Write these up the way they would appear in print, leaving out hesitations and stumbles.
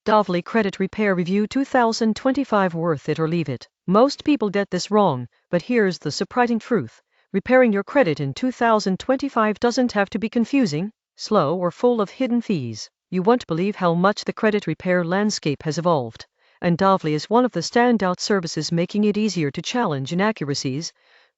Dovely Credit Repair Review 2025 Worth it or leave it? Most people get this wrong, but here's the surprising truth. Repairing your credit in 2025 doesn't have to be confusing, slow, or full of hidden fees. You won't believe how much the credit repair landscape has evolved. And Dovely is one of the standout services, making it easier to challenge inaccuracies,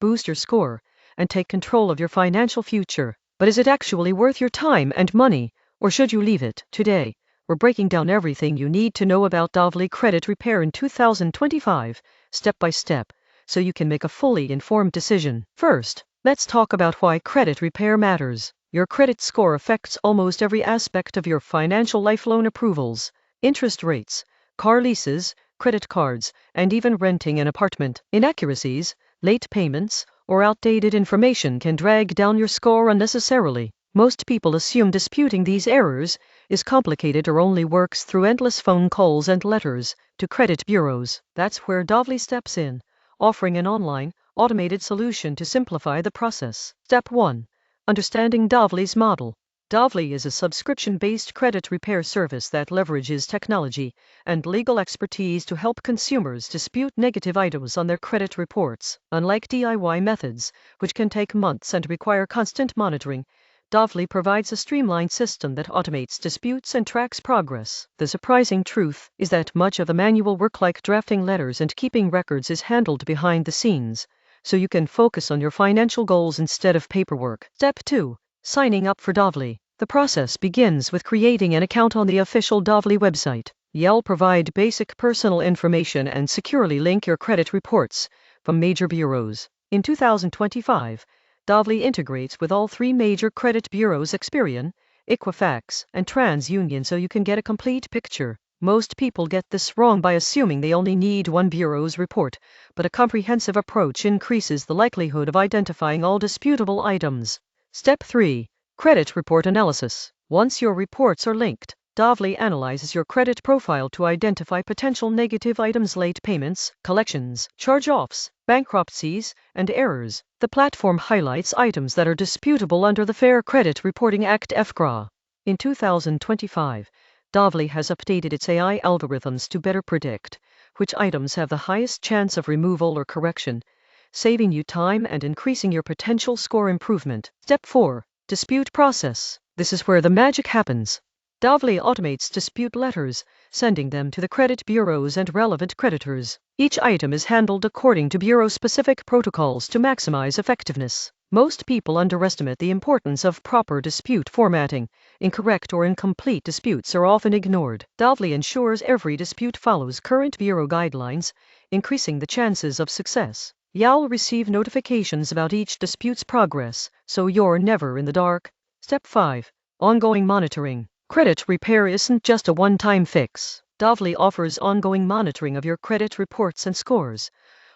boost your score, and take control of your financial future. But is it actually worth your time and money, or should you leave it? Today, we're breaking down everything you need to know about Dovely Credit Repair in 2025, step by step, so you can make a fully informed decision. First, let's talk about why credit repair matters. Your credit score affects almost every aspect of your financial life: loan approvals, interest rates, car leases, credit cards, and even renting an apartment. Inaccuracies, late payments, or outdated information can drag down your score unnecessarily. Most people assume disputing these errors is complicated or only works through endless phone calls and letters to credit bureaus. That's where Dovely steps in, offering an online, automated solution to simplify the process. Step 1. Understanding Dovely's model. Dovely is a subscription-based credit repair service that leverages technology and legal expertise to help consumers dispute negative items on their credit reports. Unlike DIY methods, which can take months and require constant monitoring, Dovely provides a streamlined system that automates disputes and tracks progress. The surprising truth is that much of the manual work, like drafting letters and keeping records, is handled behind the scenes, so you can focus on your financial goals instead of paperwork. Step 2. Signing up for Dovely. The process begins with creating an account on the official Dovely website. You'll provide basic personal information and securely link your credit reports from major bureaus. In 2025, Dovely integrates with all three major credit bureaus: Experian, Equifax, and TransUnion, so you can get a complete picture. Most people get this wrong by assuming they only need one bureau's report, but a comprehensive approach increases the likelihood of identifying all disputable items. Step 3. Credit report analysis. Once your reports are linked, Dovely analyzes your credit profile to identify potential negative items: late payments, collections, charge-offs, bankruptcies, and errors. The platform highlights items that are disputable under the Fair Credit Reporting Act (FCRA). In 2025, Dovely has updated its AI algorithms to better predict which items have the highest chance of removal or correction, saving you time and increasing your potential score improvement. Step 4. Dispute process. This is where the magic happens. Dovely automates dispute letters, sending them to the credit bureaus and relevant creditors. Each item is handled according to bureau-specific protocols to maximize effectiveness. Most people underestimate the importance of proper dispute formatting. Incorrect or incomplete disputes are often ignored. Dovely ensures every dispute follows current bureau guidelines, increasing the chances of success. You'll receive notifications about each dispute's progress, so you're never in the dark. Step 5. Ongoing monitoring. Credit repair isn't just a one-time fix. Dovely offers ongoing monitoring of your credit reports and scores,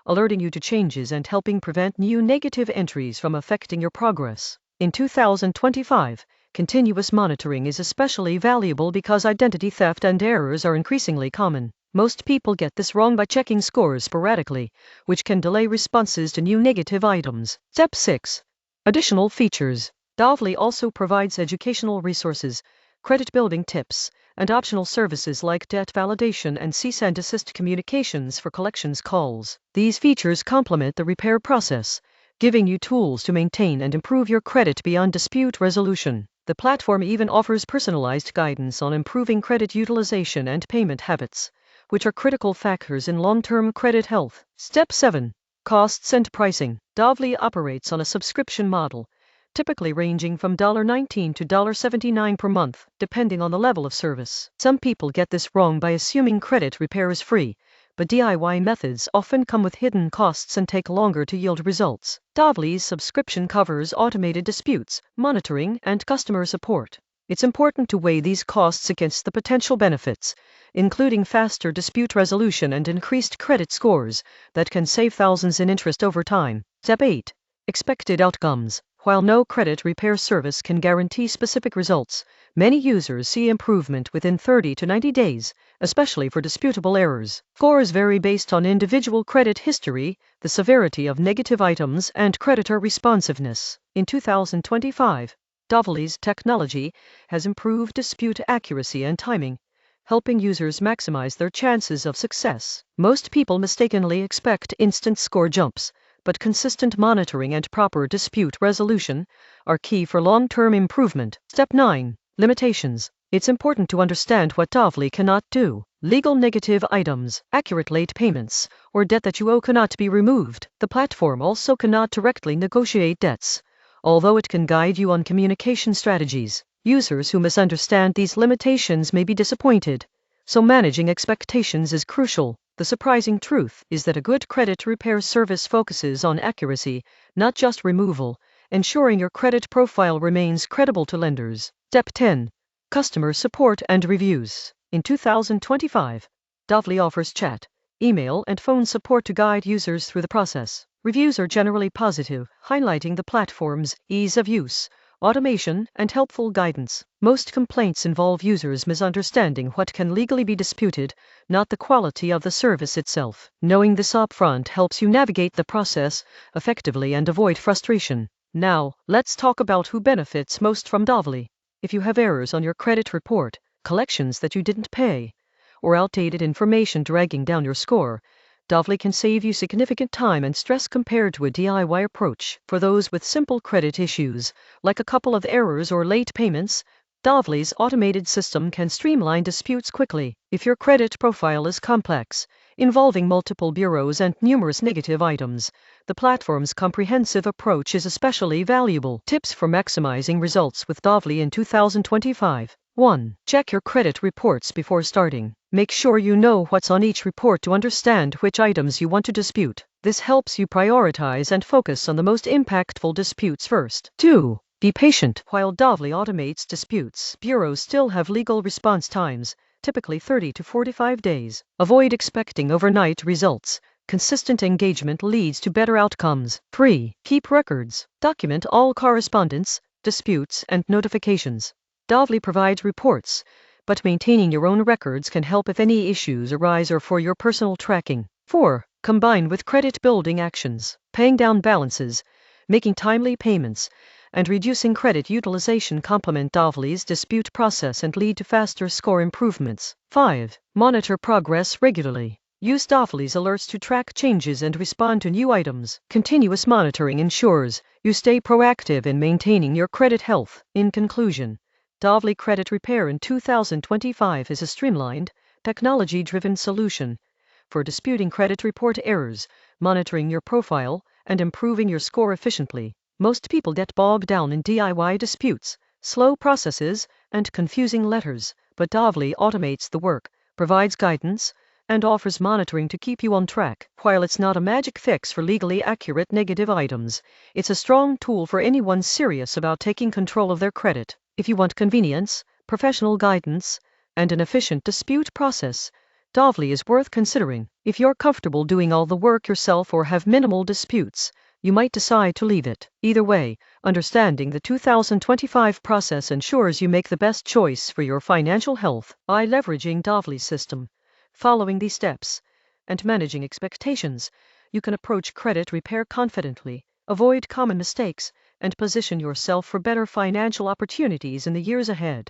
alerting you to changes and helping prevent new negative entries from affecting your progress. In 2025, continuous monitoring is especially valuable because identity theft and errors are increasingly common. Most people get this wrong by checking scores sporadically, which can delay responses to new negative items. Step 6. Additional features. Dovely also provides educational resources, credit building tips, and optional services like debt validation and cease and desist communications for collections calls. These features complement the repair process, giving you tools to maintain and improve your credit beyond dispute resolution. The platform even offers personalized guidance on improving credit utilization and payment habits, which are critical factors in long-term credit health. Step 7. Costs and pricing. Dovely operates on a subscription model, typically ranging from $19 to $79 per month, depending on the level of service. Some people get this wrong by assuming credit repair is free, but DIY methods often come with hidden costs and take longer to yield results. Dovely's subscription covers automated disputes, monitoring, and customer support. It's important to weigh these costs against the potential benefits, including faster dispute resolution and increased credit scores that can save thousands in interest over time. Step 8. Expected outcomes. While no credit repair service can guarantee specific results, many users see improvement within 30 to 90 days, especially for disputable errors. Scores vary based on individual credit history, the severity of negative items, and creditor responsiveness. In 2025, Dovely's technology has improved dispute accuracy and timing, helping users maximize their chances of success. Most people mistakenly expect instant score jumps, but consistent monitoring and proper dispute resolution are key for long-term improvement. Step 9. Limitations. It's important to understand what Dovly cannot do. Legal negative items, accurate late payments, or debt that you owe cannot be removed. The platform also cannot directly negotiate debts, although it can guide you on communication strategies. Users who misunderstand these limitations may be disappointed, so managing expectations is crucial. The surprising truth is that a good credit repair service focuses on accuracy, not just removal, ensuring your credit profile remains credible to lenders. Step 10. Customer support and reviews. In 2025, Dovly offers chat, email, and phone support to guide users through the process. Reviews are generally positive, highlighting the platform's ease of use, automation, and helpful guidance. Most complaints involve users misunderstanding what can legally be disputed, not the quality of the service itself. Knowing this upfront helps you navigate the process effectively and avoid frustration. Now, let's talk about who benefits most from Dovly. If you have errors on your credit report, collections that you didn't pay, or outdated information dragging down your score, Dovly can save you significant time and stress compared to a DIY approach. For those with simple credit issues, like a couple of errors or late payments, Dovly's automated system can streamline disputes quickly. If your credit profile is complex, involving multiple bureaus and numerous negative items, the platform's comprehensive approach is especially valuable. Tips for maximizing results with Dovly in 2025. 1. Check your credit reports before starting. Make sure you know what's on each report to understand which items you want to dispute. This helps you prioritize and focus on the most impactful disputes first. 2. Be patient. While Dovly automates disputes, bureaus still have legal response times, typically 30 to 45 days. Avoid expecting overnight results. Consistent engagement leads to better outcomes. 3. Keep records. Document all correspondence, disputes, and notifications. Dovly provides reports, but maintaining your own records can help if any issues arise or for your personal tracking. 4. Combine with credit-building actions. Paying down balances, making timely payments, and reducing credit utilization complement Dovly's dispute process and lead to faster score improvements. 5. Monitor progress regularly. Use Dovly's alerts to track changes and respond to new items. Continuous monitoring ensures you stay proactive in maintaining your credit health. In conclusion, Dovly Credit Repair in 2025 is a streamlined, technology-driven solution for disputing credit report errors, monitoring your profile, and improving your score efficiently. Most people get bogged down in DIY disputes, slow processes, and confusing letters, but Dovly automates the work, provides guidance, and offers monitoring to keep you on track. While it's not a magic fix for legally accurate negative items, it's a strong tool for anyone serious about taking control of their credit. If you want convenience, professional guidance, and an efficient dispute process, Dovly is worth considering. If you're comfortable doing all the work yourself or have minimal disputes, you might decide to leave it. Either way, understanding the 2025 process ensures you make the best choice for your financial health. By leveraging Dovly's system, following these steps, and managing expectations, you can approach credit repair confidently, avoid common mistakes, and position yourself for better financial opportunities in the years ahead.